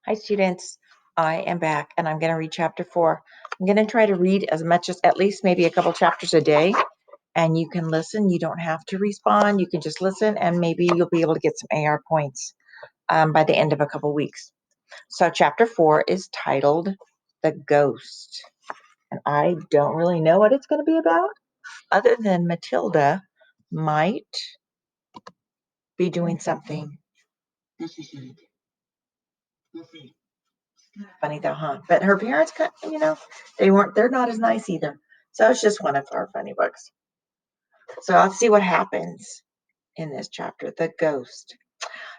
Hi, students. I am back and I'm going to read chapter 4. I'm going to try to read as much as at least maybe a couple chapters a day. And you can listen. You don't have to respond. You can just listen and maybe you'll be able to get some AR points by the end of a couple weeks. So, chapter 4 is titled The Ghost. And I don't really know what it's going to be about, other than Matilda might be doing something. Funny though, huh? But her parents, they're not as nice either. So it's just one of our funny books. So let's see what happens in this chapter. The Ghost.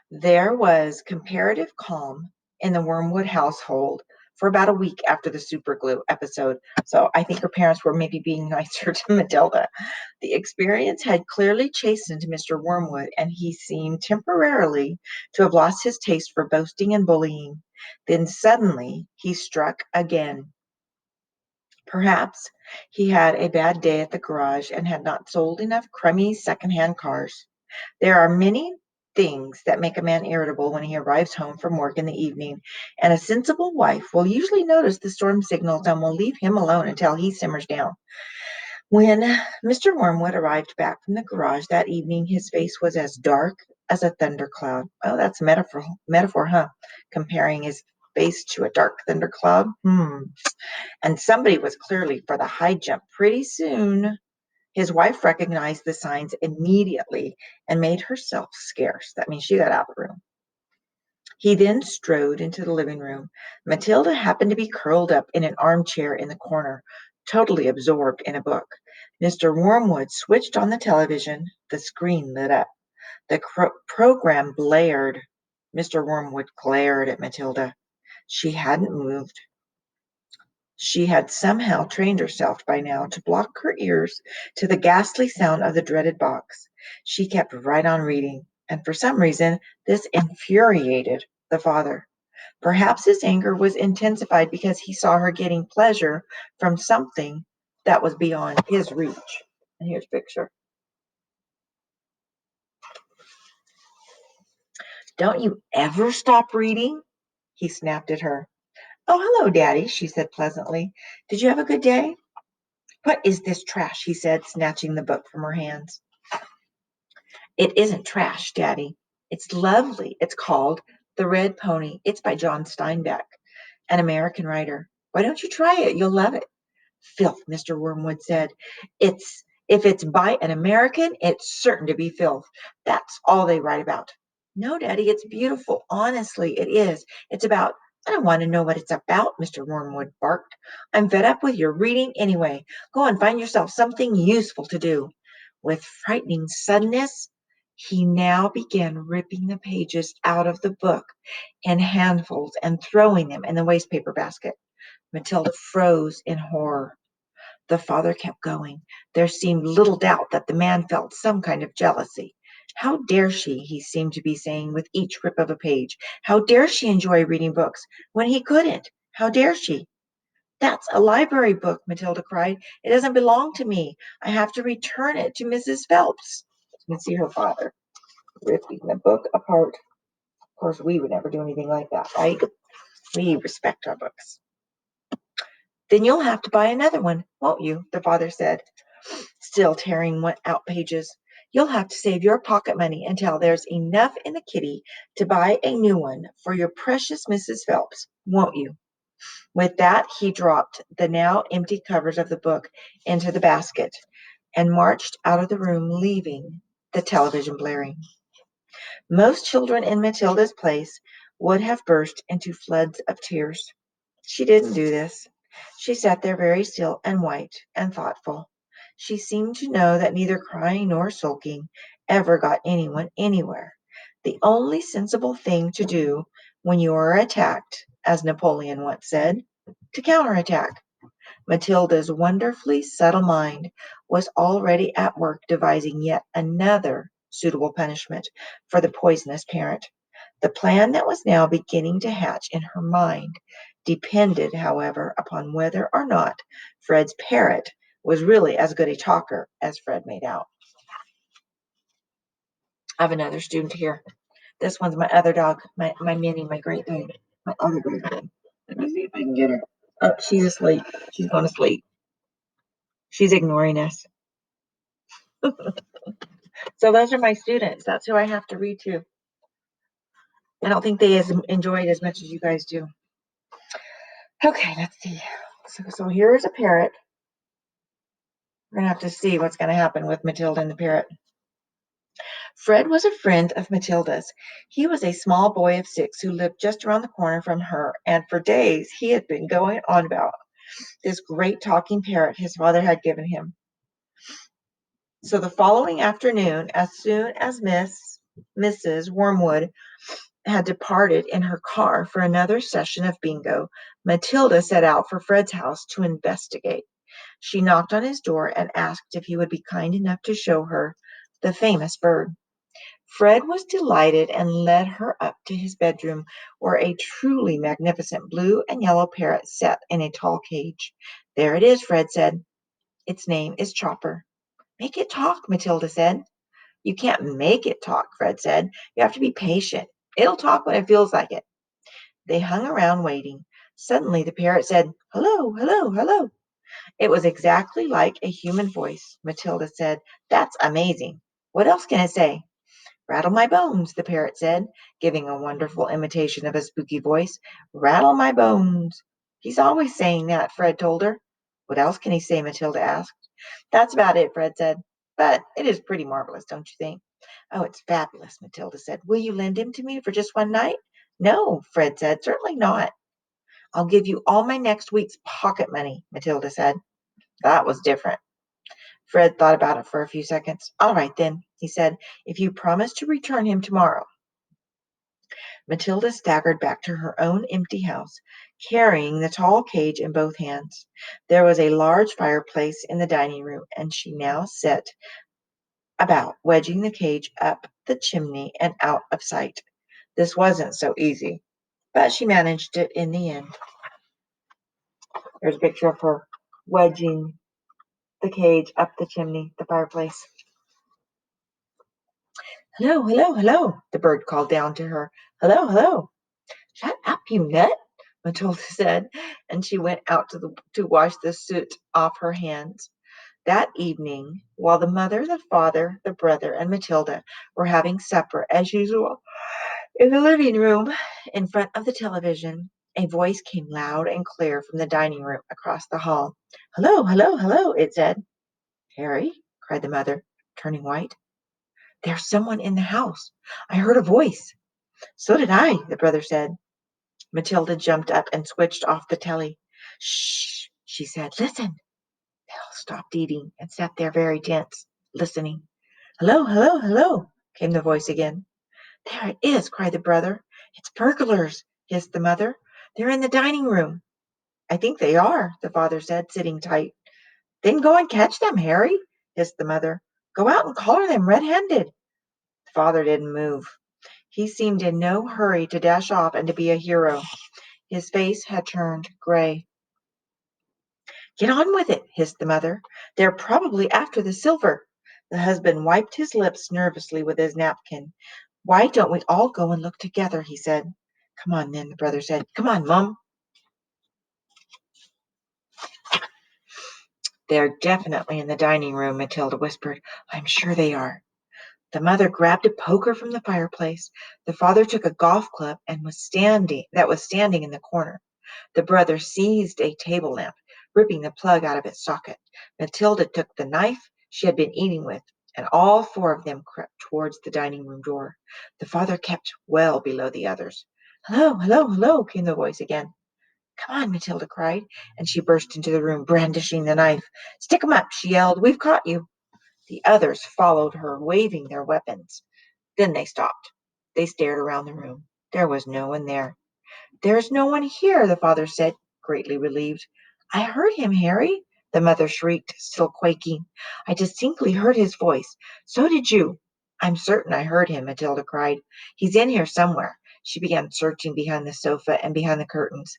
There was comparative calm in the Wormwood household for about a week after the super glue episode. So I think her parents were maybe being nicer to Matilda. The experience had clearly chastened Mr. Wormwood, and he seemed temporarily to have lost his taste for boasting and bullying. Then suddenly he struck again. Perhaps he had a bad day at the garage and had not sold enough crummy second-hand cars. There are many things that make a man irritable when he arrives home from work in the evening, and a sensible wife will usually notice the storm signals and will leave him alone until he simmers down. When Mr. Wormwood arrived back from the garage that evening, his face was as dark as a thundercloud. Oh, that's a metaphor, huh? Comparing his face to a dark thundercloud. And somebody was clearly for the high jump pretty soon. His wife recognized the signs immediately and made herself scarce. That means she got out of the room. He then strode into the living room. Matilda happened to be curled up in an armchair in the corner, totally absorbed in a book. Mr. Wormwood switched on the television. The screen lit up. The program blared. Mr. Wormwood glared at Matilda. She hadn't moved. She had somehow trained herself by now to block her ears to the ghastly sound of the dreaded box. She kept right on reading, and for some reason this infuriated the father. Perhaps his anger was intensified because he saw her getting pleasure from something that was beyond his reach. And here's a picture. Don't you ever stop reading? He snapped at her. Oh, hello, Daddy, she said pleasantly. Did you have a good day? What is this trash? He said, snatching the book from her hands. It isn't trash, Daddy. It's lovely. It's called The Red Pony. It's by John Steinbeck, an American writer. Why don't you try it? You'll love it. Filth, Mr. Wormwood said. If it's by an American, it's certain to be filth. That's all they write about. No, Daddy, it's beautiful. Honestly, it is. I don't want to know what it's about, Mr. Wormwood barked. I'm fed up with your reading anyway. Go and find yourself something useful to do. With frightening suddenness, he now began ripping the pages out of the book in handfuls and throwing them in the wastepaper basket. Matilda froze in horror. The father kept going. There seemed little doubt that the man felt some kind of jealousy. How dare she, he seemed to be saying with each rip of a page. How dare she enjoy reading books when he couldn't? How dare she? That's a library book, Matilda cried. It doesn't belong to me. I have to return it to Mrs. Phelps. You can see her father ripping the book apart. Of course, we would never do anything like that, right? We respect our books. Then you'll have to buy another one, won't you? The father said, still tearing out pages. You'll have to save your pocket money until there's enough in the kitty to buy a new one for your precious Mrs. Phelps, won't you? With that, he dropped the now empty covers of the book into the basket and marched out of the room, leaving the television blaring. Most children in Matilda's place would have burst into floods of tears. She didn't do this. She sat there very still and white and thoughtful. She seemed to know that neither crying nor sulking ever got anyone anywhere. The only sensible thing to do when you are attacked, as Napoleon once said, to counterattack. Matilda's wonderfully subtle mind was already at work devising yet another suitable punishment for the poisonous parent. The plan that was now beginning to hatch in her mind depended, however, upon whether or not Fred's parrot was really as good a talker as Fred made out. I have another student here. This one's my other dog, my Minnie, my Great Dane. My other grandson. Let me see if I can get her. Oh, she's asleep. She's going to sleep. She's ignoring us. So those are my students. That's who I have to read to. I don't think they enjoy it as much as you guys do. Okay, let's see. So here's a parrot. We're going to have to see what's going to happen with Matilda and the parrot. Fred was a friend of Matilda's. He was a small boy of 6 who lived just around the corner from her, and for days he had been going on about this great talking parrot his father had given him. So the following afternoon, as soon as Mrs. Wormwood had departed in her car for another session of bingo, Matilda set out for Fred's house to investigate. She knocked on his door and asked if he would be kind enough to show her the famous bird. Fred was delighted and led her up to his bedroom, where a truly magnificent blue and yellow parrot sat in a tall cage. There it is, Fred said. Its name is Chopper. Make it talk, Matilda said. You can't make it talk, Fred said. You have to be patient. It'll talk when it feels like it. They hung around waiting. Suddenly the parrot said, "Hello, hello, hello." It was exactly like a human voice, Matilda said. That's amazing. What else can it say? Rattle my bones, the parrot said, giving a wonderful imitation of a spooky voice. Rattle my bones. He's always saying that, Fred told her. What else can he say? Matilda asked. That's about it, Fred said. But it is pretty marvelous, don't you think? Oh, it's fabulous, Matilda said. Will you lend him to me for just one night? No, Fred said. Certainly not. I'll give you all my next week's pocket money, Matilda said. That was different. Fred thought about it for a few seconds. All right, then, he said, if you promise to return him tomorrow. Matilda staggered back to her own empty house, carrying the tall cage in both hands. There was a large fireplace in the dining room, and she now set about wedging the cage up the chimney and out of sight. This wasn't so easy, but she managed it in the end. There's a picture of her wedging the cage up the chimney, the fireplace. Hello, hello, hello, the bird called down to her. Hello, hello. Shut up, you nut, Matilda said, and she went out to wash the soot off her hands. That evening, while the mother, the father, the brother, and Matilda were having supper as usual in the living room in front of the television, a voice came loud and clear from the dining room across the hall. Hello, hello, hello, it said. Harry, cried the mother, turning white. There's someone in the house. I heard a voice. So did I, the brother said. Matilda jumped up and switched off the telly. Shh, she said. Listen. They all stopped eating and sat there very tense, listening. Hello, hello, hello, came the voice again. There it is, cried the brother. It's burglars, hissed the mother. They're in the dining room. I think they are, the father said, sitting tight. Then go and catch them, Harry, hissed the mother. Go out and collar them red-handed. The father didn't move. He seemed in no hurry to dash off and to be a hero. His face had turned gray. Get on with it, hissed the mother. They're probably after the silver. The husband wiped his lips nervously with his napkin. Why don't we all go and look together, he said. Come on, then, the brother said. Come on, Mum. They're definitely in the dining room, Matilda whispered. I'm sure they are. The mother grabbed a poker from the fireplace. The father took a golf club and was standing in the corner. The brother seized a table lamp, ripping the plug out of its socket. Matilda took the knife she had been eating with, and all 4 of them crept towards the dining room door. The father kept well below the others. Hello, hello, hello, came the voice again. Come on, Matilda cried, and she burst into the room, brandishing the knife. Stick 'em up, she yelled. We've caught you. The others followed her, waving their weapons. Then they stopped. They stared around the room. There was no one there. There's no one here, the father said, greatly relieved. I heard him, Harry, the mother shrieked, still quaking. I distinctly heard his voice. So did you. I'm certain I heard him, Matilda cried. He's in here somewhere. She began searching behind the sofa and behind the curtains.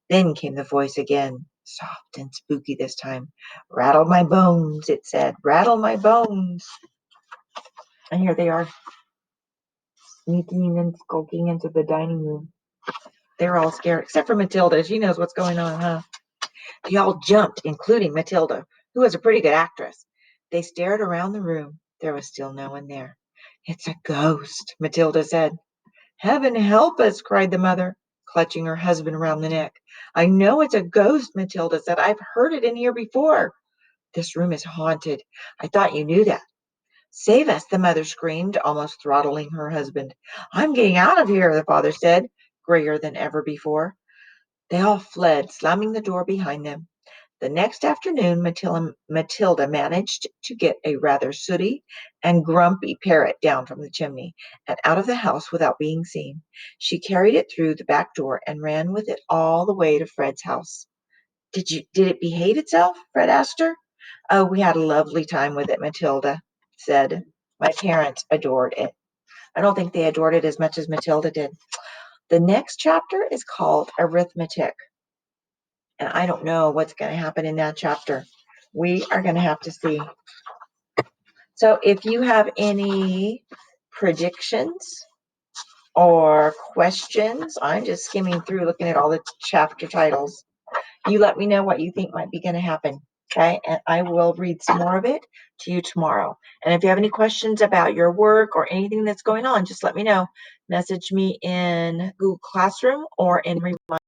Then came the voice again, soft and spooky this time. Rattle my bones, it said. Rattle my bones. And here they are, sneaking and skulking into the dining room. They're all scared, except for Matilda. She knows what's going on, huh? They all jumped, including Matilda, who was a pretty good actress. They stared around the room. There was still no one there. It's a ghost, Matilda said. Heaven help us, cried the mother, clutching her husband around the neck. I know it's a ghost, Matilda said. I've heard it in here before. This room is haunted. I thought you knew that. Save us, the mother screamed, almost throttling her husband. I'm getting out of here, the father said, grayer than ever before. They all fled, slamming the door behind them. The next afternoon, Matilda managed to get a rather sooty and grumpy parrot down from the chimney and out of the house without being seen. She carried it through the back door and ran with it all the way to Fred's house. Did it behave itself? Fred asked her. Oh, we had a lovely time with it, Matilda said. My parents adored it. I don't think they adored it as much as Matilda did. The next chapter is called Arithmetic, and I don't know what's going to happen in that chapter. We are going to have to see. So if you have any predictions or questions, I'm just skimming through looking at all the chapter titles. You let me know what you think might be going to happen. Okay, and I will read some more of it to you tomorrow. And if you have any questions about your work or anything that's going on, just let me know. Message me in Google Classroom or in Remind.